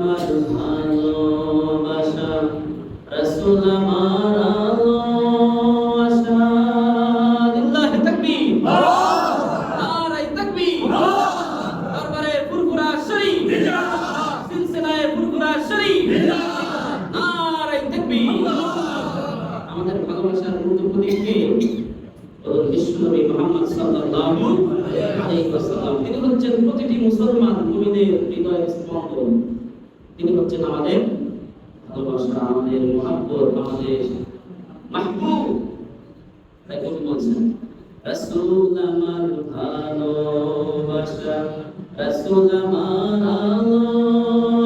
আমার ভালোবাসা রাসূল আমার আশা লিল্লাহি তাকবীর নারায়ে তাকবীর দরবারে ফুরফুরা শরীফ সিলসিলায়ে ফুরফুরা শরীফ নারায়ে তাকবীর আমাদের ভালোবাসার প্রতীক কে বিশ্বনবী মুহাম্মদ সাল্লাল্লাহু আলাইহি ওয়াসাল্লাম। তিনি হচ্ছেন প্রতিটি মুসলমান মুমিনের হৃদয়ের স্পন্দন। তিনি হচ্ছেন আমাদের ভালোবাসা, আমাদের মহব্বত, আমাদের মাহবুব। তাই কবি বলছেন রাসূল আমার ভালোবাসা রাসূল আমার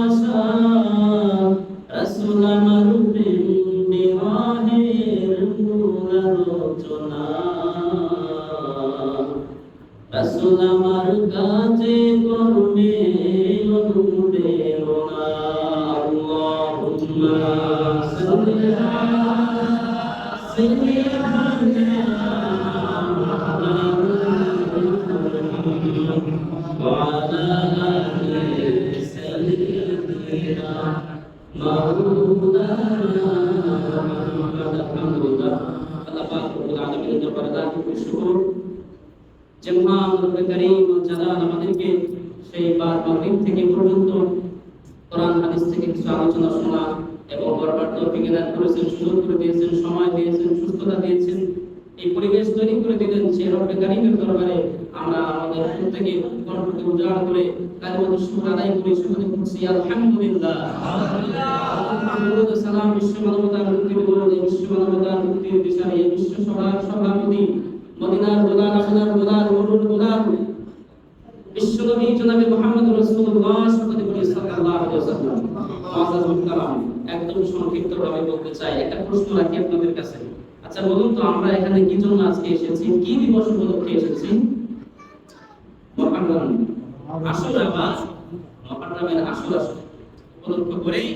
আশা রাসূল আমার প্রেম বিরহের মূল আলোচনা রাসূল আমার কাছে করবে অনুপ্রেরণা আল্লাহুম্মা সাল্লি আলা সাইয়্যিদিনা ওয়া আলা আলি সাইয়্যিদিনা মাওলানা আলহামদুলিল্লাহ। আল্লাহ পাক রব্বুল আলামিনের দরবারে লাখ শুকর যে মহান রব্বে কারীম ও জালাল আমাদেরকে সেই মাগরিব থেকে পর্যন্ত কোরআন হাদিস থেকে কিছু আলোচনা শোনা এবং বরবার তৌফিক এনায়েত করেছেন, সুযোগ করে দিয়েছেন, সময় দিয়েছেন, সুস্থতা দিয়েছেন, এই পরিবেশ তৈরি করে দিলেন। সেই রব্বে কারীমের দরবারে আমরা আমাদের প্রত্যেকে কণ্ঠকে উজাড় করে কালিমাতুশ শুকর আদায় করি। শুকর করছি আলহামদুলিল্লাহ। আলহামদুলিল্লাহ। সালাম বিশ্ব মানবতার মুক্তির বিরোধী, বিশ্ব মানবতার মুক্তির দিশারি, বিশ্ব সভার সভাপতি মদিনার গোলাম, আমিনার গোলাম, মরুর গোলাম বিশ্বনবী জনাবে মুহাম্মদ রাসূলুল্লাহ সাল্লাল্লাহু আলাইহি ওয়াসাল্লাম। মুআজ্জাজ মুহতারাম, একদম সংক্ষিপ্তভাবে বলতে চাই, একটা প্রশ্ন রাখি আপনাদের কাছে। আচ্ছা বলুন তো, আমরা এখানে কি জন্য আজকে এসেছি, কি দিবস উপলক্ষে এসেছি? মুহররম, আশুরা বা মুহররমের আশুরা উপলক্ষ করেই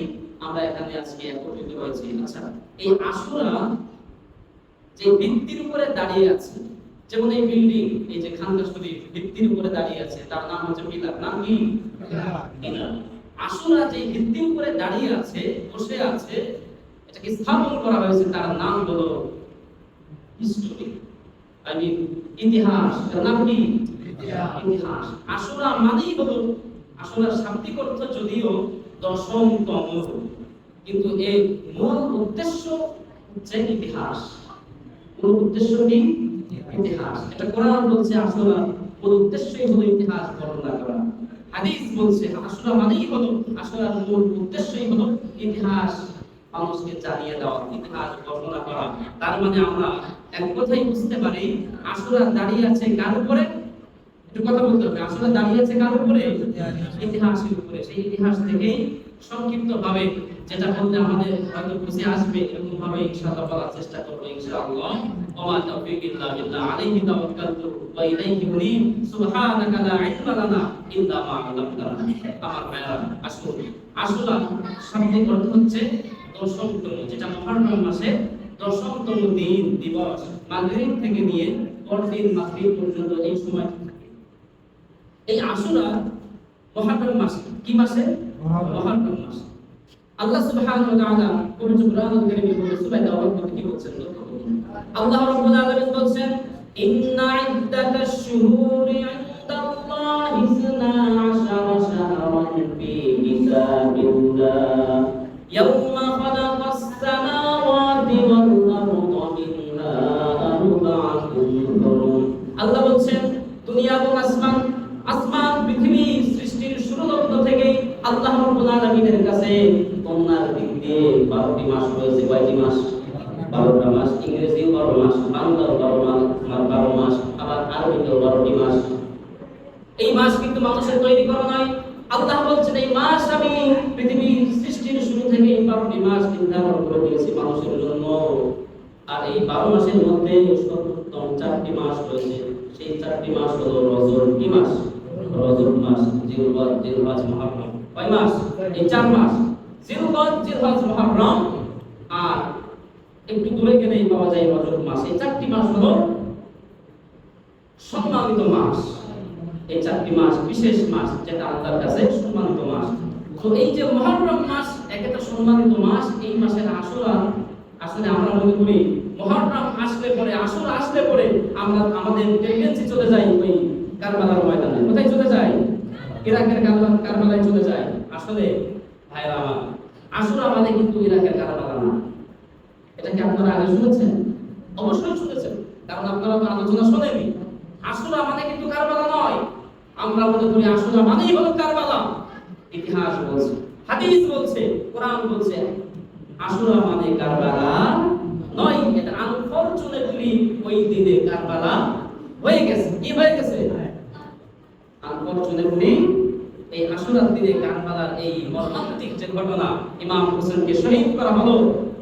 আমরা এখানে আজকে একত্রিত হয়েছি। আচ্ছা, এই আশুরা যে ভিত্তির উপরে দাঁড়িয়ে আছে, যেমন এই বিল্ডিং, এই যে খানকা শরীফ ভিত্তির উপরে দাঁড়িয়ে আছে, তার নাম হচ্ছে পিলার। নাম কি? পিলার। আশুরা যে ভিত্তির উপরে দাঁড়িয়ে আছে, বসে আছে, এটাকে স্থাপন করা হয়েছে, তার নাম হলো হিস্টোরি, আই মিন ইতিহাস। এর নাম কি? ইতিহাস। আশুরা মানেই হলো, আশুরার শাব্দিক অর্থ যদিও দশমতম, কিন্তু এর মূল উদ্দেশ্য হচ্ছে ইতিহাস। মূল উদ্দেশ্য কি? ইতিহাস। এটা কোরআন বলছে আশুরা মূল উদ্দেশ্যই হলো ইতিহাস বর্ণনা করা। হাদিস বলছে আশুরা মানেই হলো, আশুরার মূল উদ্দেশ্যই হলো ইতিহাস মানুষকে জানিয়ে দেওয়া, ইতিহাস বর্ণনা করা। তার মানে আমরা এক কথাই বুঝতে পারি আশুরা দাঁড়িয়ে আছে কার উপরে? একটু কথা বলতে হবে। আশুরা দাঁড়িয়ে আছে কার উপরে? ইতিহাসের উপরে। সেই ইতিহাস থেকেই সংক্ষিপ্তভাবে যেটা বলতে আমাদের হয়তো বুঝে আসবে, এরকম ভাবে ইনশাআল্লাহ বলার চেষ্টা করব ইনশাআল্লাহ। ওয়া তাওফীক ইল্লা বিল্লাহ, আলাইহি তাওয়াক্কালতু ওয়া ইলাইহি উনীব, সুবহানাকা লা ইলমা লানা ইল্লা মা আল্লামতানা। আমার ভাইরা, আসুন, আশুরা শাব্দিক অর্থ হচ্ছে দশমতম, যেটা মুহররম মাসের দশমতম দিন, দিবস। মাগরিব থেকে নিয়ে পরদিন মাগরিব পর্যন্ত এই সময়। এই আশুরা মুহররম মাসে, কি মাসে? মুহররম মাসে। আল্লাহ সুবহানাহু ওয়া তাআলা পবিত্র কোরআনুল কারীমে বলেছেন, সূরা তাওবা কি বলছেন? আল্লাহ রাব্বুল আলামিন বলেন, ইন্না ইদ্দাতাশ শুহুরি ইনদাল্লাহি 12 শাহরান ফি কিতাবিল্লাহ ইয়াওমা খালাকাস সামাওয়াতি ওয়াল আরদা মিনহা আরবা'তুন হুরুম। আল্লাহ বলেন, দুনিয়া এবং আসমান পৃথিবী সৃষ্টির শুরু লগ্ন থেকে আল্লাহ রাব্বুল আলামিনের কাছে কন্যার দিক দিয়ে 12টি মাস রয়েছে। কয়টি মাস? 12টা মাস। ইংরেজি 12 মাস, বাংলা 12 মাস, আবার আরবিতেও 12টি মাস। এই মাস কিন্তু মানুষের তৈরি করা নয়। আল্লাহ বলছেন, এই মাস আমি পৃথিবীর সৃষ্টির শুরু থেকে 12টি মাস নির্ধারণ করে দিয়েছি মানুষের জন্য। আর এই 12 মাসের মধ্যে সর্বোত্তম 4টি মাস রয়েছে। সেই 4টি মাস হলো রজব। কি মাস? রজব মাস, জিলহজ, মুহররম। কয় মাস? এই 4 মাস, জিলহজ, মুহররম, আর একটু দূরে গেলেই পাওয়া যায় রজব মাস। এই 4টি মাস হলো সম্মানিত মাস। এই 4টি মাস বিশেষ মাস, যেটা আল্লাহর কাছে সম্মানিত মাস। তো এই যে মুহররম মাস একটা সম্মানিত মাস, এই মাসের আশুরা আসলে আমরা মনে করি মুহররম আসলে পরে, আশুরা আসলে পরে আমরা আমাদের টেন্ডেন্সি চলে যায় ওই কারবালার ময়দানে। কোথায় চলে যায়? ইরাকের কারবালায় চলে যায়। আসলে ভাইরা আমার, আশুরা মানে কিন্তু ইরাকের কারবালা না। এটা কি আপনারা আগে শুনেছেন? অবশ্যই শুনেছেন, কারণ আপনারা তো আলোচনা শোনেনি। আশুরা মানে কিন্তু কারবালা নয়। আমরা মনে করি আশুরা মানেই হলো কারবালা। ইতিহাস বলছে, হাদিস বলছে, কোরআন বলছে আশুরা মানে কারবালা নয়। এটা আনফরচুনেটলি ওই দিনে কারবালা হয়ে গেছে। কি হয়ে গেছে? আনফরচুনেটলি এই আশুরার দিনে কারবালার এই মর্মান্তিক যে ঘটনা, ইমাম হোসেনকে শহীদ করা হলো,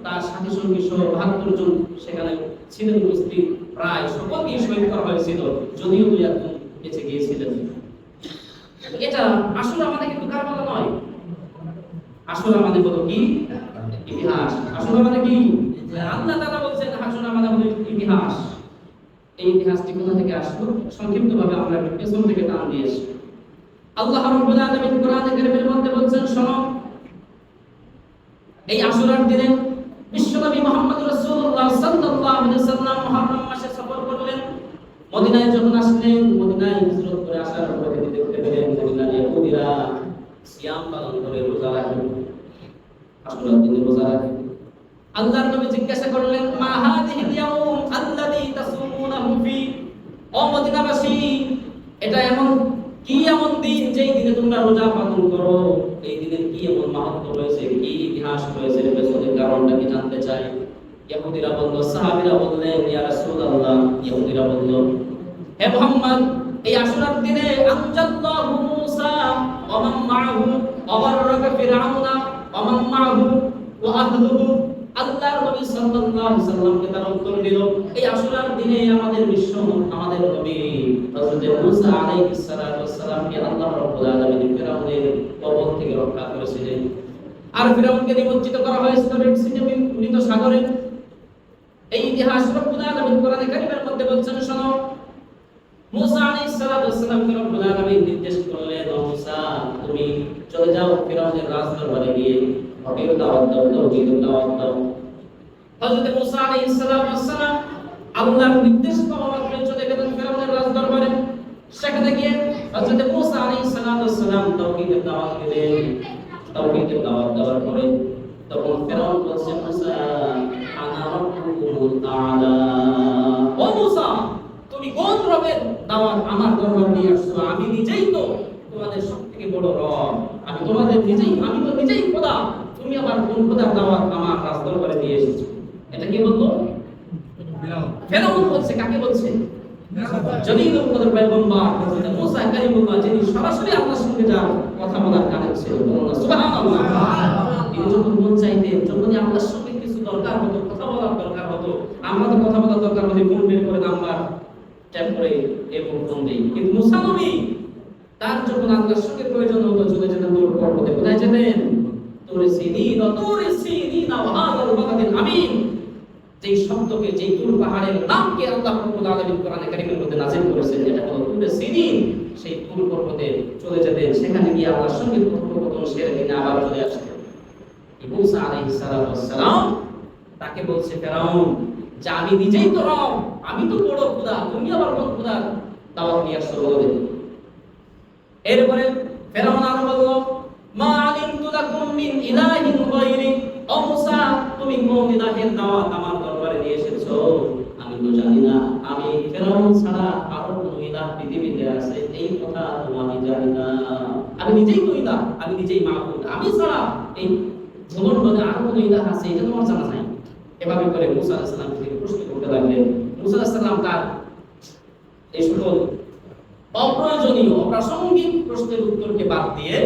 তার সাথী সঙ্গী সহ ৭২ জন সেখানে ছিলেন উপস্থিত। প্রায় সকলকেই শহীদ করা হয়েছিল, যদিও দুই একজন বেঁচে গিয়েছিলেন। এটা আশুরা মানে কিন্তু কারবালা নয়। আশুরা মানে হলো কি? ইতিহাস। আশুরা মানে কি? আল্লাহ তাআলা বলছেন আশুরা মানে হলো ইতিহাস। এই ইতিহাসটি কোথা থেকে আসলো? সংক্ষিপ্তভাবে আমরা একটু পেছন থেকে টান দিয়ে আসি। আল্লাহ রাব্বুল আলামিন কোরআনে কারীমের মধ্যে বলছেন, শোনো, এই আশুরার দিনে বিশ্বনবী মুহাম্মদ রাসূলুল্লাহ সাল্লাল্লাহু আলাইহি ওয়াসাল্লাম মুহররম মাসে সফর করলেন। মদিনায় যখন আসলেন, মদিনায় হিজরত করে আসার পরে দেখতে পেলেন মদিনার ইহুদিরা সিয়াম পালন করে, রোজা রাখে, আশুরার দিনে রোজা রাখে। আল্লাহর নবী জিজ্ঞাসা করলেন, মা হাযিহিল ইয়াউম আল্লাযী তাসুমুনাহু ফি? ও মদিনাবাসী, এটা এমন কি এমন দিন যেই দিনে তোমরা রোজা পালন করো? এই দিনের কি এমন মাহাত্ম্য রয়েছে, কি ইতিহাস রয়েছে, পেছনের কারণটা কি জানতে চাই। ইহুদিরা বলল, সাহাবীরা বললেন, ইয়া রাসূলুল্লাহ, ইহুদিরা বলল, হে মুহাম্মদ, এই আশুরার দিনে আনজাল্লাহু মূসা ওয়া মান মা'হু ওয়া বারাকা ফিরআউনা ওয়া মান মা'হু ওয়া আহলুহু। আল্লাহর নবী সাল্লাল্লাহু আলাইহি ওয়াসাল্লামকে তার উত্তর দিল, এই আশুরার দিনে আমাদের বিশ্ব, আমাদের নবী হযরত মূসা আলাইহিস সালাতু ওয়াস সালামকে আল্লাহ রাব্বুল আলামিন ফিরআউনের কবল থেকে রক্ষা করেছিলেন। আর ফিরআউনকে নিমজ্জিত করা হয়েছিল রেড সিতে, মৃত সাগরে। এই ইতিহাস রব্বুল আলামিন কোরআনে কারীমের মধ্যে বলছেন, শোনো, মূসা আলাইহিস সালাতু ওয়াস সালামকে রব্বুল আলামিন নির্দেশ করলেন, ও মূসা, তুমি চলে যাও ফিরআউনের রাজদরবারে গিয়ে হকের দাওয়াত দাও, তাওহীদের দাওয়াত দাও। হযরত মূসা আলাইহিস সালাতু ওয়াস সালাম আল্লাহর নির্দেশ পাওয়া মাত্র চলে গেলেন ফিরআউনের রাজদরবারে। সেখানে গিয়ে হযরত মূসা আলাইহিস সালাতু ওয়াস সালাম তাওহীদের দাওয়াত দিলেন। তাওহীদের দাওয়াত দেওয়ার পরে তখন ফিরআউন বলছে, মূসা, আনা রাব্বুকুল আ'লা। ও মূসা, তুমি কোন রবের দাওয়াত আমার দরবারে নিয়ে আসছো? আমি নিজেই তো তোমাদের সবথেকে বড় রব। আমি তো নিজেই খোদা। তুমি আবার কোন খোদার দাওয়াত আমার রাজদরবারে নিয়ে এসেছো? এটা কি বললো? ফিরআউন বলছে, কাকে বলছে? জলিলুল কদর পয়গম্বর হযরত মূসা কালিমুল্লাহ, যিনি সরাসরি আল্লাহর সঙ্গে যা কথা বলার কারণ ছিল। সুবহানাল্লাহ। তিনি যখন মন চাইতেন, যখনই আল্লাহর সঙ্গে কিছু দরকার হতো, কথা বলার দরকার হতো, আমরা তো কথা বলার দরকার হলে ফোন বের করে নাম্বার ট্যাপ করে এবং ফোন দেই। কিন্তু মূসা নবী, তার যখন আল্লাহর সঙ্গে প্রয়োজন হতো, চলে যেতেন দূর পর্বতে। কোথায় যেতেন? তুর সিনিন ওয়া হাযাল বালাদিল আমিন। যেই শব্দকে, যেই তুর পাহাড়ের নামকে আল্লাহ রাব্বুল আলামিন কোরআনে কারীমের মধ্যে নাযিল করেছেন, এটা হলো তুর সিনিন। সেই তুর পর্বতে চলে যেতেন, সেখানে গিয়ে আল্লাহর সঙ্গে কথোপকথন সেরে তিনি আবার চলে আসতেন। মূসা আলাইহিস সালাতু ওয়াস সালাম তাকে বলছে ফিরআউন যে, আমি নিজেই তো রব, আমি তো বড় খোদা, তুমি আবার কোন খোদার দাওয়াত নিয়ে আসছো বলে। এরপরে ফিরআউন আরো বলল, মা আলিমতু লাকুম মিন ইলাহিন গায়রি। ও মূসা, তুমি কোন ইলাহের দাওয়াত আমার দরবারে নিয়ে এসেছো? আমি তো জানি না। আমি ফিরআউন ছাড়া আরো কোন ইলাহ পৃথিবীতে আছে, এই কথা তো আমি জানি না। আমি নিজেই তো ইলাহ, আমি নিজেই মাবুদ। আমি ছাড়া এই ভূমণ্ডলে আরো কোন ইলাহ আছে, এটা তোমার জানা নাই। এভাবে করে মূসা আলাইহিস সালাম থেকে প্রশ্ন করতে লাগলেন। মূসা আলাইহিস সালাম তার এই সকল অপ্রয়োজনীয়, অপ্রাসঙ্গিক প্রশ্নের উত্তরকে বাদ দিয়ে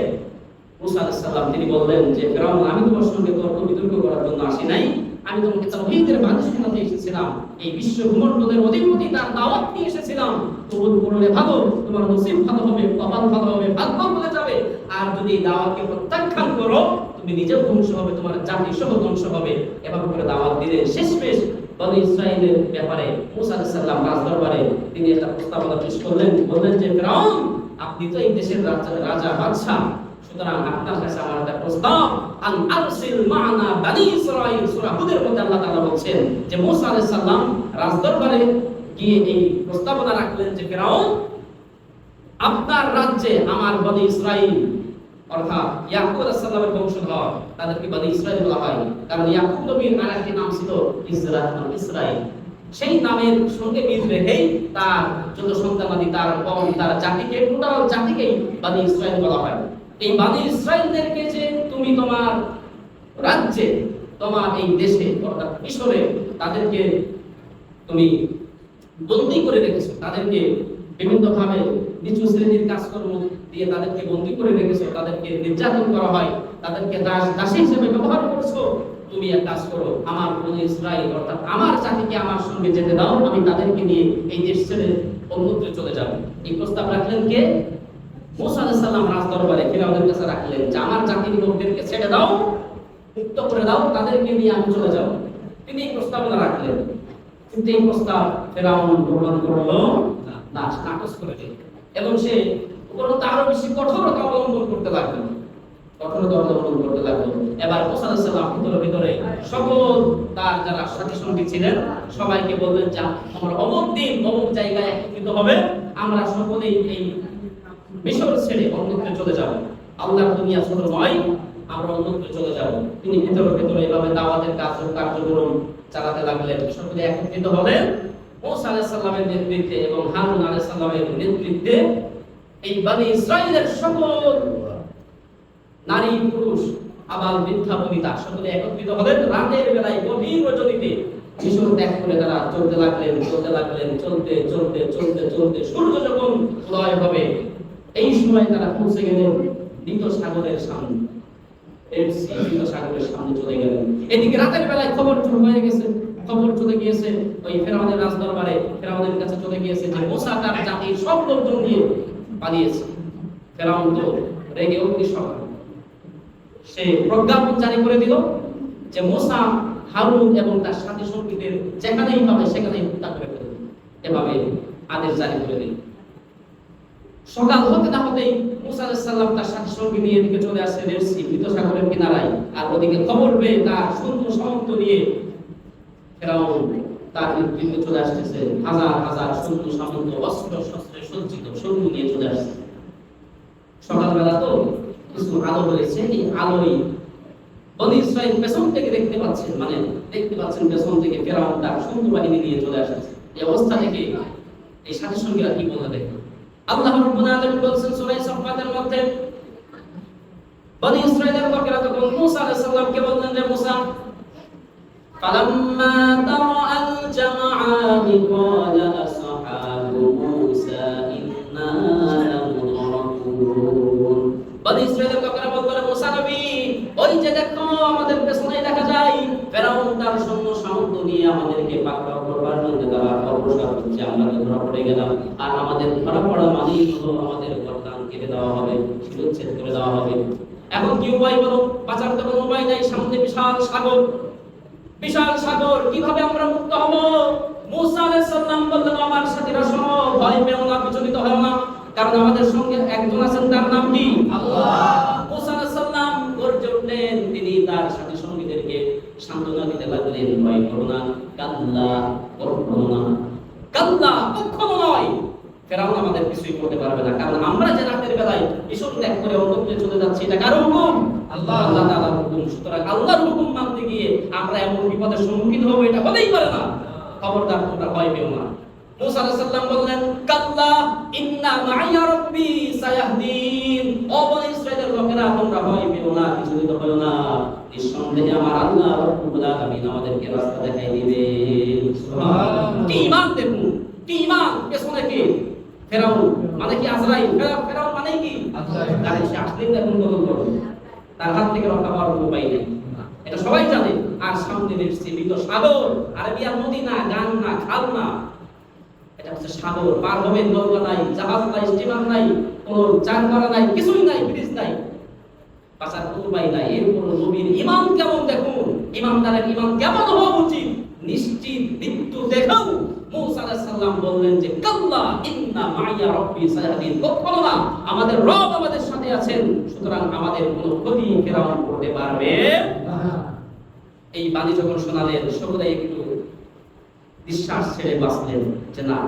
মূসা আলাইহিস সালাম তিনি বললেন যে, ফিরআউন, আমি তোমার সঙ্গে তর্ক বিতর্ক করার জন্য আসি নাই। আমি তোমাকে তাওহীদের বাণী শোনাতে এসেছিলাম। এই বিশ্ব ভূমণ্ডলের অধিপতি তার দাওয়াত নিয়ে এসেছিলাম। কবুল করলে ভালো, তোমার নসিব ভালো হবে, কপাল ভালো হবে, ভাগ্য বলে যাবে। আর যদি দাওয়াতকে প্রত্যাখ্যান করো, তুমি নিজেও ধ্বংস হবে, তোমার জাতি সহ ধ্বংস হবে। এভাবে করে দাওয়াত দিলেন। শেষমেশ বনি ইসরাঈলের ব্যাপারে মূসা আলাইহিস সালাম রাজদরবারে তিনি একটা প্রস্তাবনা পেশ করলেন। বললেন যে, ফিরআউন, আপনি তো এই দেশের রাজা বাদশা, সুতরাং আপনার কাছে আমার একটা প্রস্তাব, আন আরসিল মা'না বানি ইসরাঈল। সূরা হুদের মধ্যে আল্লাহ তাআলা বলছেন যে মুসা আলাইহিস সালাম রাজদরবারে গিয়ে এই প্রস্তাবনা রাখলেন যে ফিরাউন, আপনার রাজ্যে আমার বনি ইসরাঈল অর্থাৎ ইয়াকুব আলাইহিস সালামের বংশধর, তাদেরকে বনি ইসরাঈল বলা হয়, কারণ ইয়াকুব নবীর আরেকটি নাম ছিল ইসরাঈল। সেই নামের সঙ্গে মিল রেখেই তার যত সন্তানাদি, তার কওম, তার জাতিকে, টোটাল জাতিকেই বনি ইসরাঈল বলা হয়। এই বনি ইসরাঈলদেরকে যে তুমি তোমার রাজ্যে, তোমার এই দেশে অর্থাৎ মিশরে তাদেরকে তুমি বন্দী করে রেখেছো, তাদেরকে বিভিন্ন ভাবে নিচু শ্রেণীর কাজকর্ম দিয়ে তাদেরকে বন্দী করে রেখেছো, তাদেরকে নির্যাতন করা হয়, তাদেরকে দাসী হিসেবে ব্যবহার করছো। তুমি এক কাজ করো, আমার বনি ইসরাঈল অর্থাৎ আমার জাতিকে আমার সঙ্গে যেতে দাও, আমি তাদেরকে নিয়ে এই দেশ ছেড়ে অন্যত্র চলে যাব। এই প্রস্তাব রাখলেন কে? মুসা আলাইহিস সালাম রাজদরবারে ফিরআউনের কাছে রাখলেন যে আমার জাতির লোকদেরকে ছেড়ে দাও, মুক্ত করে দাও, তাদেরকে নিয়ে আমি চলে যাব। তিনি এই প্রস্তাবনা রাখলেন, কিন্তু এই প্রস্তাব ফিরআউন গ্রহণ করলো না, নাকচ করে দিল এবং সে উপরন্তু আরো বেশি কঠোরতা অবলম্বন করতে লাগলো, কঠোরতা অবলম্বন করতে লাগলো। এবার মুসা আলাইহিস সালাম ভিতরে সকল তার যারা সাথী সঙ্গী ছিলেন সবাইকে বললেন যে আমরা অমুক দিন অমুক জায়গায় একত্রিত হবে, আমরা সকলেই এই মিশর ছেড়ে অন্যত্র চলে যাব। আল্লাহর দুনিয়া ছোট নয়, আমরা অন্যত্র চলে যাব। তিনি ভিতরে এভাবে দাওয়াতের কার্যক্রম চালাতে লাগলেন। সকলে একত্রিত হলেন মুসা আলাইহিস সালামের নেতৃত্বে এবং হারুন আলাইহিস সালামের নেতৃত্বে। এই বনি ইসরাঈলের সকল নারী পুরুষ আবাল বৃদ্ধা বনিতা সকলে একত্রিত হলেন। রাতের বেলায় গভীর রজনীতে মিশর ত্যাগ করে তারা চলতে লাগলেন। চলতে সূর্য যখন উদয় হবে এই সময় তারা পৌঁছে গেলেন মৃত সাগরের সামনে। মৃত সাগরের সামনে চলে গেলেন। এদিকে রাতের বেলায় খবর চলে গিয়েছে ওই ফিরআউনের রাজদরবারে, ফিরআউনের কাছে চলে গিয়েছে যে মুসা তার জাতির সব লোকজন নিয়ে পালিয়েছে। ফিরআউন তো রেগে অগ্নিশর্মা, সে প্রজ্ঞাপন জারি করে দিল যে মুসা, হারুন এবং তার সাথী সঙ্গীদের যেখানেই পাবে সেখানেই হত্যা করে ফেলবে। এভাবে আদেশ জারি করে দিল। সকাল হতে না হতেই মুসা আলাইহিস সালাম তার সাথী সঙ্গী নিয়ে এদিকে চলে আসছে মৃত সাগরের কিনারায়। আর ওদিকে খবর পেয়ে তার সৈন্য সামন্ত নিয়ে ফিরআউন তার নেতৃত্বে চলে আসতেছে। হাজার সৈন্য সামন্ত অস্ত্র শস্ত্রে সজ্জিত সৈন্য নিয়ে চলে আসছে। সকালবেলা তো কিছু আলো রয়েছে, এই আলোই বনি ইসরাঈল পেছন থেকে দেখতে পাচ্ছেন পেছন থেকে ফিরআউন তার সৈন্য বাহিনী নিয়ে চলে আসছে। এই অবস্থা থেকে এই সাথী সঙ্গীরা কি বলে দেখেন। আল্লাহ রাব্বুল আলামিন বলেন সূরা সাফফাতের মধ্যে, বনি ইসরাঈলের লোকেরা তখন মুসা আলাইহিস সালামকে বললেন যে মুসা, ফালাম্মা তারাআল জামাআনি ক্বালা আসহাবু মুসা ইন্না লামুদরাকুন। বনি ইসরাঈলের লোকেরা বলল, মুসা নবী, ওই যে দেখো আমাদের পেছনে দেখা যায় ফিরআউন তার সৈন্য সামন্ত নিয়ে আমাদেরকে পাকড়াও করবার জন্য তারা অগ্রসর হচ্ছে, আমরা তো ধরা পড়ে গেলাম। আর আমাদের ধরা পড়া মানেই হলো আমাদের গর্দান কেটে দেওয়া হবে, শিরচ্ছেদ করে দেওয়া হবে। এখন কি উপায় বলো? বাঁচার তো কোনো উপায় নাই, সামনে বিশাল সাগর, কিভাবে আমরা মুক্ত হব? মুসা আলাইহিস সালাম বললেন, আমার সাথীরা শোনো, ভয় পেও না, বিচলিত হও না, কারণ আমাদের সঙ্গে একজন আছেন, তার নাম কি? আল্লাহ। মুসা আলাইহিস সালাম গর্জে উঠলেন, তিনি তার সাথী সঙ্গীদেরকে সান্ত্বনা দিতে লাগলেন, ভয় করো না, কখনো নয়, ফিরআউন আমাদের কিছুই করতে পারবে না। কারণ আমরা যে রাতের বেলায় মিশর ত্যাগ করে অন্যত্রে চলে যাচ্ছি, এটা কার হুকুম? আল্লাহ তাআলার হুকুম। সুতরাং আল্লাহর হুকুম মানতে গিয়ে আমরা এমন বিপদের সম্মুখীন হব, এটা হতেই পারে না। খবরদার, তোমরা ভয় পেও না। মুসা আলাইহিস সালাম বললেন, কাল্লা ইন্না মাইয়া রাব্বি সায়াহদিন। ও বনি ইসরাঈলের লোকেরা, তোমরা ভয় পেও না, বিচলিত হও না, নিঃসন্দেহে আমার আল্লাহ রাব্বুল আলামিন আমাদেরকে রাস্তা দেখাই দিবেন। সুবহানাল্লাহ। কি ঈমান দেখুন, কি ঈমান। পেছনে কে? ফিরআউন মানে কি? আজরাইল। ফিরআউন মানে কি? আজরাইল। তাহলে সে আসলেই দেখুন বদল করবে, তার হাত থেকে রক্ষা পাওয়ার কোনো উপায় নেই, এটা সবাই জানে। আর সামনে দেখছি মৃত সাগর, আরবিয়ার নদী না, গান না, খাল না, এটা হচ্ছে সাগর। পার হবে নৌকা নাই, জাহাজ নাই, স্টিমার নাই, কোনো যানবাহন নাই, কিছুই নাই, ব্রিজ নাই, বাঁচার কোনো উপায় নাই। এরপর নবীর ঈমান কেমন দেখুন, ইমানদারের ঈমান কেমন হওয়া উচিত। নিশ্চিত মৃত্যু দেখেও মুসা আলাইহিস সালাম বললেন যে কাল্লা ইন্না মাইয়া রাব্বি সায়াহদিন, কখনো না, আমাদের রব আমাদের সাথে আছেন, সুতরাং আমাদের কোনো ক্ষতি ফিরাউন করতে পারবে না। এই বাণী যখন শোনালেন সকলে একটু বিশ্বাস ছেড়ে বাঁচলেন যে না,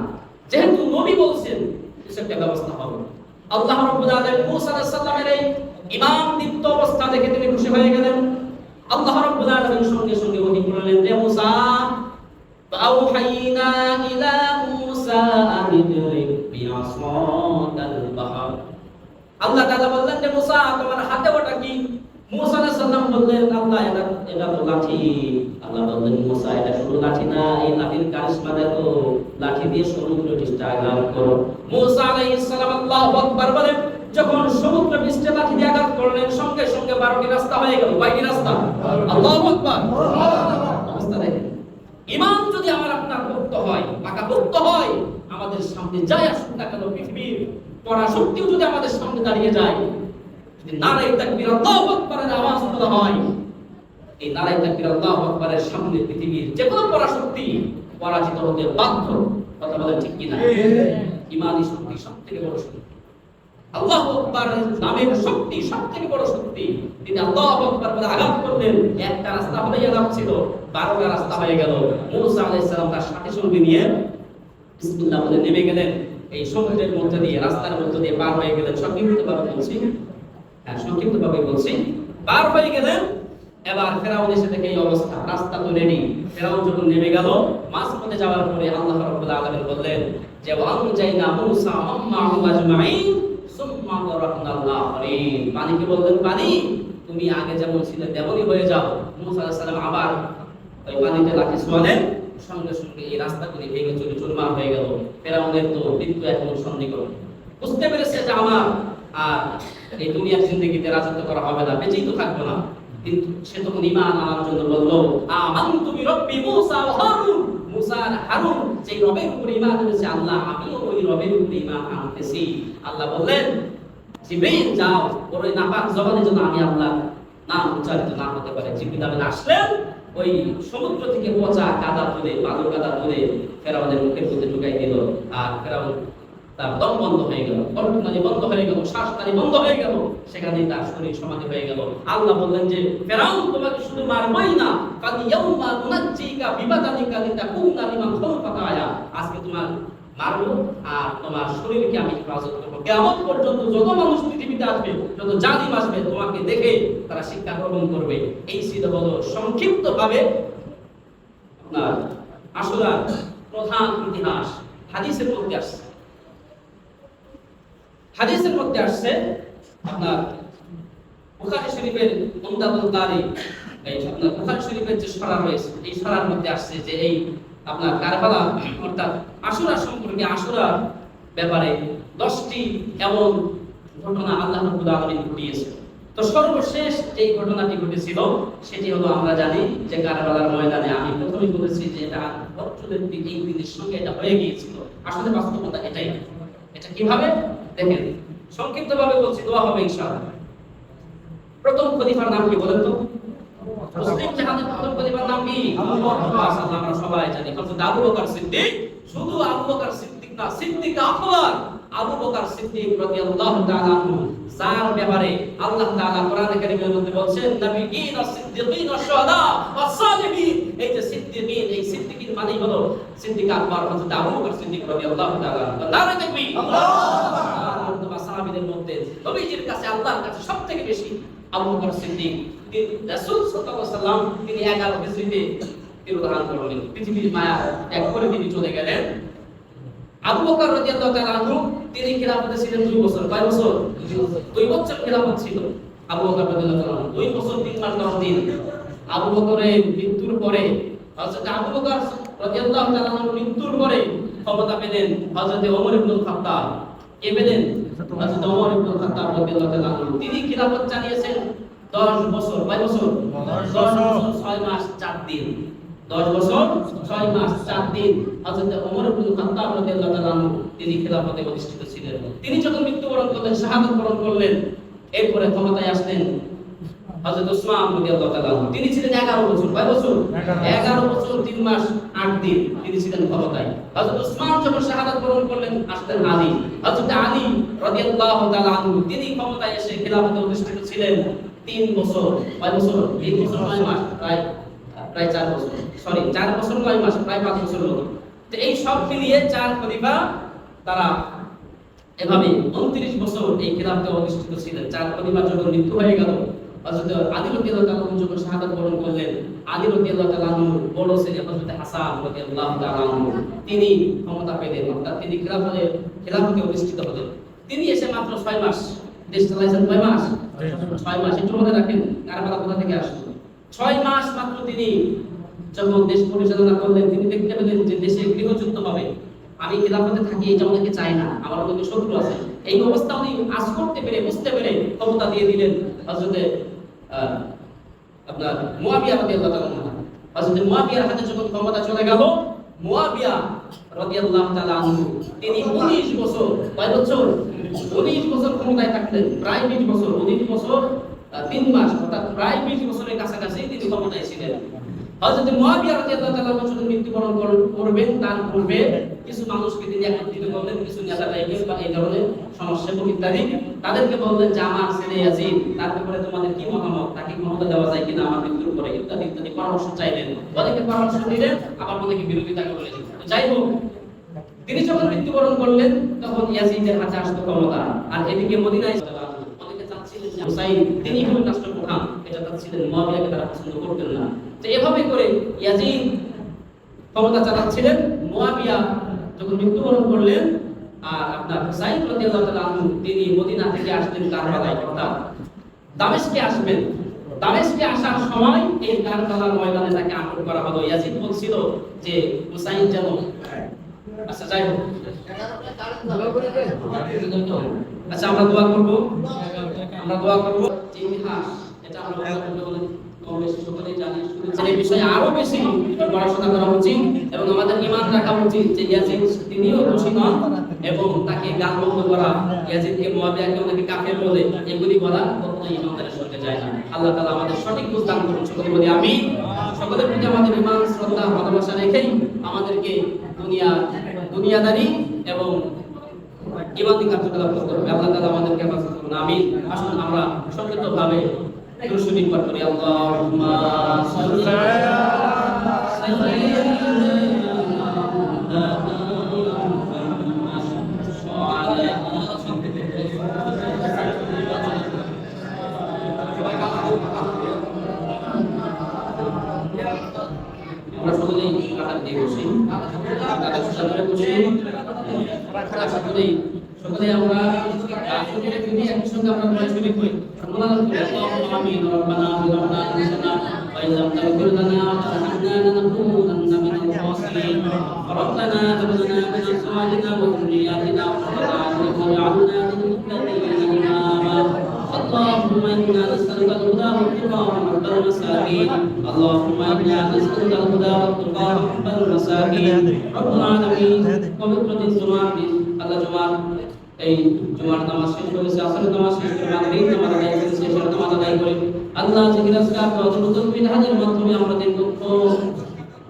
যেহেতু নবী বলছেন কিছু একটা ব্যবস্থা হবে। আল্লাহ রাব্বুল আলামিন মুসা আলাইহিস সালামের এই ঈমান দীপ্ত অবস্থা দেখে তিনি খুশি হয়ে গেলেন। আল্লাহ রাব্বুল আলামিন সঙ্গে সঙ্গে ওহী করলেন, হে মুসা, ফাআউহাইনা ইলা মুসা আন ইদরিব বিআসাকাল বাহর। আল্লাহ তাআলা বললেন, হে মুসা, তোমার হাতে ওটা কি? মুসা আলাইহিস সালাম বললেন, আল্লাহ এটা তো লাঠি। আল্লাহ বললেন, মুসা, এটা শুধু লাঠি না, এই লাঠির কারিশমা দেখো, লাঠি দিয়ে সমুদ্র পৃষ্ঠে আঘাত করো। মুসা আলাইহিস সালাম আল্লাহু আকবার বলেন, যখন সমুদ্র পৃষ্ঠে লাঠি দিয়ে আঘাত করলেন সঙ্গে সঙ্গে 12টি রাস্তা হয়ে গেল। কয়টি রাস্তা? আল্লাহু আকবার। অবস্থা দেখেন, ঈমান যদি আমার আপনার পোক্ত হয়, পাকাপোক্ত হয়, আমাদের সামনে যায় আসুক না কেন, পৃথিবীর পরাশক্তিও যদি আমাদের সামনে দাঁড়িয়ে যায়, যদি নারায়ে তাকবীর আল্লাহু আকবারের আওয়াজ তোলা হয়, এই নারায়ে তাকবীর আল্লাহু আকবারের সামনে পৃথিবীর যে কোনো পরাশক্তি পরাজিত হতে বাধ্য। কথা বলেন ঠিক কি না? ঈমানি শক্তি সবথেকে বড় শক্তি। আল্লাহু আকবার নামের শক্তি সবথেকে বড় শক্তি। তিনি আল্লাহু আকবার বলে আঘাত করলেন, একটা রাস্তা হয়ে যাচ্ছিল, 12টা রাস্তা হয়ে গেল। মুসা আলাইহিস সালাম তার সাথে সঙ্গে নিয়ে বিসমিল্লাহ বলে নেমে গেলেন, এই সমুদ্রের মধ্যে দিয়ে, রাস্তার মধ্যে দিয়ে পার হয়ে গেলেন। সংক্ষিপ্তভাবে বলছি, সংক্ষিপ্তভাবে বলছি, পার হয়ে গেলেন। এবার ফেরাউন এসে দেখে এই অবস্থা, রাস্তা তো রেডি। ফেরাউন যখন নেমে গেল, মাঝপথে যাওয়ার পরে আল্লাহ রাব্বুল আলামিন বললেন যে ওয়ানজাইনা মুসা আম্মাহু আজমাইন সুম্মা গরাকনাল আখরিন। পানিকে বললেন, পানি তুমি আগে যেমন ছিলে তেমনই হয়ে যাও। মুসা আলাইহিস সালাম আবার ওই পানিতে লাঠি ছোঁয়ালেন, সঙ্গে সঙ্গে এই রাস্তাগুলি ভেঙে চুরমার হয়ে গেল। ফেরাউনের তো মৃত্যু এখন সন্নিকট। বুঝতে পেরেছে যে আমার আর এই দুনিয়ার জিন্দেগিতে রাজত্ব করা হবে না, বেঁচেই তো থাকবো না। কিন্তু সে তখন ঈমান আনার জন্য বলল, আমানতু বিরাব্বি মুসা ওয়া হারুন। মুসা আর হারুন যে রবের উপর ঈমান এনেছে, আল্লাহ আমিও ওই রবের উপর ঈমান আনতেছি। আল্লাহ বললেন, জিবরিল যাও, ওর ওই নাপাক জবানে যেন আমি আল্লাহ নাম উচ্চারিত না হতে পারে। জিবরিল আসলেন, ওই সমুদ্র থেকে পচা কাদা তুলে, বালু কাদা তুলে ফেরাউনের মুখের মধ্যে ঢুকাই দিল। আর ফেরাউন তার দম বন্ধ হয়ে গেল, কণ্ঠনালী বন্ধ হয়ে গেল, শ্বাসনালী বন্ধ হয়ে গেল, সেখানেই তার শরীর সমাধি হয়ে গেল। আল্লাহ বললেন যে ফেরাউন, তোমাকে শুধু মারবই না, কাল ইয়াউমা নুনাজ্জিকা বিবাদানিকা লিতাকুনা লিমান খালফাকা আয়া। আজকে তোমার মারবো আর তোমার শরীরকে আমি হেফাজত করব। কিয়ামত পর্যন্ত যত মানুষ পৃথিবীতে আসবে, যত জালিম আসবে, তোমাকে দেখে তারা শিক্ষা গ্রহণ করবে। এই ছিল হলো সংক্ষিপ্তভাবে আপনার আশুরার প্রধান ইতিহাস। হাদিসের মধ্যে আসছে, হাদিসের মধ্যে আসছে আপনার বুখারী শরীফের উমদাতুল কারি, এই আপনার বুখারী শরীফের যে সরাহ রয়েছে, এই সরার মধ্যে আসছে যে এই আপনার কারবালা অর্থাৎ আশুরা সম্পর্কে, আশুরার ব্যাপারে 10টি এমন ঘটনা আল্লাহ রাব্বুল আলামিন ঘটিয়েছে। তো সর্বশেষ যে ঘটনাটি ঘটেছিল সেটি হলো, আমরা জানি যে কারবালার ময়দানে, আমি প্রথমেই বলেছি যে এটা বছরের এই দিনের সঙ্গে এটা হয়ে গিয়েছিল। আসলে বাস্তবতা এটাই। এটা কিভাবে দেখেন, সংক্ষিপ্তভাবে বলছি, দোয়া হবে ইনশাআল্লাহ। প্রথম খলিফার নাম কি বলেন তো? মুসলিম জাহানের প্রথম খলিফার নাম কি? মাশাআল্লাহ, আমরা সবাই জানি হযরত আবু বকর সিদ্দিক। শুধু আবু বকর সিদ্দিক না, সিদ্দিক আকবর আবু বকর সিদ্দিক রাদিয়াল্লাহু তাআলা আনহু, যার ব্যাপারে আল্লাহ তাআলা কোরআনে কারীমের মধ্যে বলছেন, নবিয়্যিন সিদ্দিকিন শুহাদা ওয়াস সালিহিন। এই যে সিদ্দিকিন, এই সিদ্দিকিন মানে হলো সিদ্দিক আকবর হযরত আবু বকর সিদ্দিক রাদিয়াল্লাহু তাআলা। নারে তাকবীর, আল্লাহু আকবার। সাহাবীদের মধ্যে নবীজির কাছে, আল্লাহর কাছে সবথেকে বেশি আবু বকর সিদ্দিক। রাসূল সাল্লাল্লাহু আলাইহি ওয়াসাল্লাম তিনি 11 হিজরিতে তিরোধান করলেন, পৃথিবীর মায়া ত্যাগ করে তিনি চলে গেলেন। আবু বকর রাদিয়াল্লাহু তাআলা আনহু তিনি খিলাফতে ছিলেন 2 বছর। কয় বছর? 2 বছর খিলাফত ছিল আবু বকর রাদিয়াল্লাহু তাআলা। 2 বছর 3 মাস 10 দিন। আবু বকরের মৃত্যুর পরে, হযরত আবু বকর রাদিয়াল্লাহু তাআলা আনহু মৃত্যুর পরে ক্ষমতা পেলেন হযরত ওমর ইবনে খাত্তাব। কে পেলেন? হযরত ওমর ইবনে খাত্তাব রাদিয়াল্লাহু তাআলা আনহু। তিনি খিলাফত চালিয়েছেন 10 বছর। কয় বছর? 10 বছর 6 মাস 4 দিন। 10 বছর 6 মাস 4 দিন হযরত ওমর ইবনে খাত্তাব রাদিয়াল্লাহু তাআলা আনহু তিনি খিলাফতে অধিষ্ঠিত ছিলেন। তিনি যখন মৃত্যুবরণ করলেন, শাহাদাত বরণ করলেন, এরপরে ক্ষমতায় আসলেন হযরত উসমান রাদিয়াল্লাহু তাআলা তিনি ছিলেন 11 বছর, কয় বছর? 11 বছর 3 মাস 8 দিন তিনি ছিলেন ক্ষমতায়। হযরত উসমান যখন শাহাদাত বরণ করলেন আসলেন আলী। হযরত আলী রাদিয়াল্লাহু তাআলা আনহু তিনি ক্ষমতায় এসে খিলাফতে অধিষ্ঠিত ছিলেন 3 বছর, কয় বছর? 3 বছর 9 মাস, প্রায় 4 বছর, সরি 4 বছর 9 মাস, প্রায় 5 বছর হলো। তো এই সব মিলিয়ে 4 খলিফা তারা এভাবে 29 বছর এই খিলাফতে অধিষ্ঠিত ছিলেন। 4 খলিফা যখন মৃত্যু হয়ে গেল, হযরত আলী রাদিয়াল্লাহু তাআলা আনহু যখন শাহাদাত বরণ করলেন, আলী রাদিয়াল্লাহু তাআলা আনহু বড় ছেলে হযরত হাসান রাদিয়াল্লাহু তাআলা আনহু তিনি ক্ষমতা পেলেন, অর্থাৎ তিনি খিলাফতে অধিষ্ঠিত হলেন। তিনি এসে মাত্র 6 মাস দেশ চালাইছেন। কয় মাস? 6 মাস। একটু মনে রাখেন কারবালা কোথা থেকে আসলো। 6 মাস মাত্র তিনি যখন দেশ পরিচালনা করলেন, তিনি দেখতে পেলেন যে দেশে গৃহযুদ্ধ হবে। আমি খিলাফতে থাকি এটা অনেকে চায় না, আমার অনেক শত্রু আছে। এই অবস্থা উনি আজ করতে পেরে বুঝতে পেরে ক্ষমতা দিয়ে দিলেন হযরতে আপনার মুয়াবিয়া রাদিয়াল্লাহু তাআলা আনহু। হযরত মুয়াবিয়ার হাতে যখন ক্ষমতা চলে গেল, মুয়াবিয়া রাদিয়াল্লাহু তাআলা আনহু তিনি 19 বছর, কয় বছর? 19 বছর ক্ষমতায় থাকলেন, প্রায় 20 বছর, 19 বছর 3 মাস, অর্থাৎ প্রায় 20 বছরের কাছাকাছি তিনি ক্ষমতায় ছিলেন। হযরত মুয়াবিয়া রাদিয়াল্লাহু তাআলা যখন মৃত্যুবরণ করবেন তার পূর্বে কিছু মানুষকে তিনি একত্রিত করলেন, কিছু নেতা টাইপের বা এই ধরনের সমাজসেবক ইত্যাদি, তাদেরকে বললেন যে আমার ছেলে ইয়াজিদ, তার ব্যাপারে তোমাদের কি মতামত, তাকে ক্ষমতা দেওয়া যায় কিনা আমার মৃত্যুর পরে, ইত্যাদি ইত্যাদি পরামর্শ চাইলেন। অনেকে পরামর্শ দিলেন, আবার অনেকে বিরোধিতা করলেন। যাই হোক, তিনি যখন মৃত্যুবরণ করলেন তখন ইয়াজিদের হাতে আসতো ক্ষমতা, আর এদিকে মদিনায় অনেকে চাচ্ছিলেন যে হুসাইন তিনি হলেন রাষ্ট্রপ্রধান, এটা চাচ্ছিলেন, মুয়াবিয়াকে তারা পছন্দ করতেন না। তো এভাবে করে ইয়াজিদ ক্ষমতা চালাচ্ছিলেন। মুয়াবিয়া যখন মৃত্যুবরণ করলেন, আর আপনার হুসাইন রাদিয়াল্লাহু তাআলা আনহু তিনি মদিনা থেকে আসলেন কারবালায়, অর্থাৎ দামেস্কে আসবেন। দামেস্কে আসার সময় এই কারবালার ময়দানে তাকে আটক করা হলো। ইয়াজিদ বলছিল যে হুসাইন যেন, আচ্ছা যাই হোক, আচ্ছা আমরা দোয়া করব, ইতিহাস এটা আমরা সকলেই জানি, এই বিষয়ে আরো বেশি পড়াশোনা করা উচিত এবং আমাদের ঈমান রাখা উচিত যে ইয়াজিদ তিনিও দোষী নন এবং তাকে গালমন্দ করা, ইয়াজিদকে মুয়াবিয়াকে অনেকে কাফের বলে এগুলি বলা কখনোই ঈমানদারের সঙ্গে যায় না। আল্লাহ তাআলা আমাদের সঠিক বুঝ দান করুন। সকলে বলি আমিন। সকলের প্রতি আমাদের ঈমান, শ্রদ্ধা, ভালোবাসা রেখেই আমাদেরকে দুনিয়াদারি এবং ঈমানি কার্যকলাপ করতে হবে। আল্লাহ তাআলা আমাদেরকে হেফাজত করুন। আমিন। আসুন আমরা সংক্ষিপ্তভাবে দুরূদ শরীফ পাঠ করি। আল্লাহুম্মা সাল্লি আলা সাইয়্যিদিনা আমরা সকলেই কাতার দিয়ে বসি, কাতার সামনে বসি, সকলেই আমরা শরীরে যদি একই সঙ্গে আমরা দোয়া শরীফ করি। আল্লাহুম্মা আমিন। রব্বানা যালামনা আনফুসানা ওয়া ইন লাম তাগফির লানা ওয়া তারহামনা লানাকুনান্না মিনাল খাসিরিন। রব্বানা হাব লানা মিন আজওয়াজিনা ওয়া যুররিয়্যাতিনা কুররাতা আ'য়ুন ওয়াজ'alna লিল মুত্তাقিনা ইমামা। اللهم إنا نسألك الهدى والتقى وحب المساكين. اللهم إنا نسألك الهدى والتقى وحب المساكين. رب العالمين পবিত্র দিন জুমার দিন, আল্লাহ জুমার এই জুমার নামাজ শেষ করেছে, আসরের নামাজ শেষ করে মাগরিব নামাজ আদায় করেছে, এশার নামাজ আদায় করে আল্লাহ জিকির আজকার তওয়াজ্জুহ বিহাজের মাধ্যমে আমরা দিন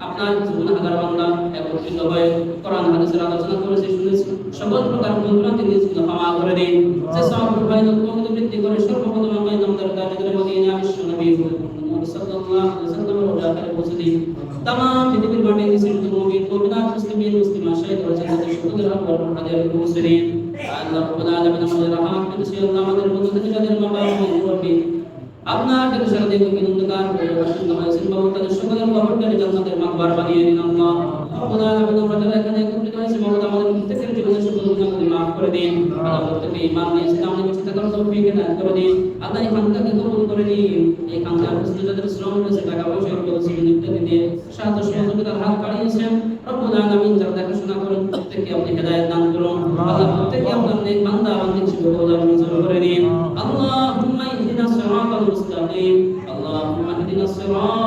আপনার গুনাহগার বান্দা একত্রিত হয়ে কোরআন হাদিসের আলোচনা করেছে, শুনেছি। সকল প্রকার ভুলভ্রান্তি নিজে ক্ষমা করে দিন। যে সব প্রভাবিত কবুল বৃদ্ধি করে সর্বপ্রথম আমরা নামদার কাজের মদিনা বিশ্ব নবী মুহাম্মদ সাল্লাল্লাহু আলাইহি ওয়াসাল্লামের ওজাতে পৌঁছে দিন। तमाम পৃথিবীর মাটিতে নিসিত মুমিন মুমিনাত মুসলিমিন মুসলিমা শাহিদ ও জান্নাতের শুকর হাওয়ার হাজার মুসলিম। আল্লাহ রাব্বুল আলামিন আমাদের রহমত করেছে, আল্লাহ আমাদের বন্ধু থেকে যাদের মাবাবা মুরব্বি আপনার কাছে সারা দেব বিনন্দকার করে রাসূল হয়েছেন, বাবা তাদের সকলের কবরটাকে জান্নাতের মাকবার বানিয়ে দিন। আল্লাহ রাব্বুল আলামিন আমরা যারা এখানে একত্রিত হয়েছি, বাবা আমাদের প্রত্যেকের জীবনের সকল গুনাহকে maaf করে দিন। আল্লাহ প্রত্যেককে ঈমান নিয়ে ইসলামে বেঁচে থাকার তৌফিক এনায়েত করে দিন। আল্লাহ এই খানকাকে কবুল করে দিন। এই খানকার পিছনে যাদের শ্রম রয়েছে, টাকা পয়সা রয়েছে, ইত্যাদি দিয়ে সাহায্য সহযোগিতার হাত বাড়িয়েছেন, রব্বুল আলামিন যারা দেখাশোনা করেন প্রত্যেককে আপনি হেদায়েত দান করুন। আল্লাহ প্রত্যেককে আপনার নেক বান্দা বান্দী হিসেবে কবুল মঞ্জুর করে দিন। আল্লাহুম্মা ইহদিনাস সিরাতাল মুস্তাকিম। اللهم اهدنا الصراط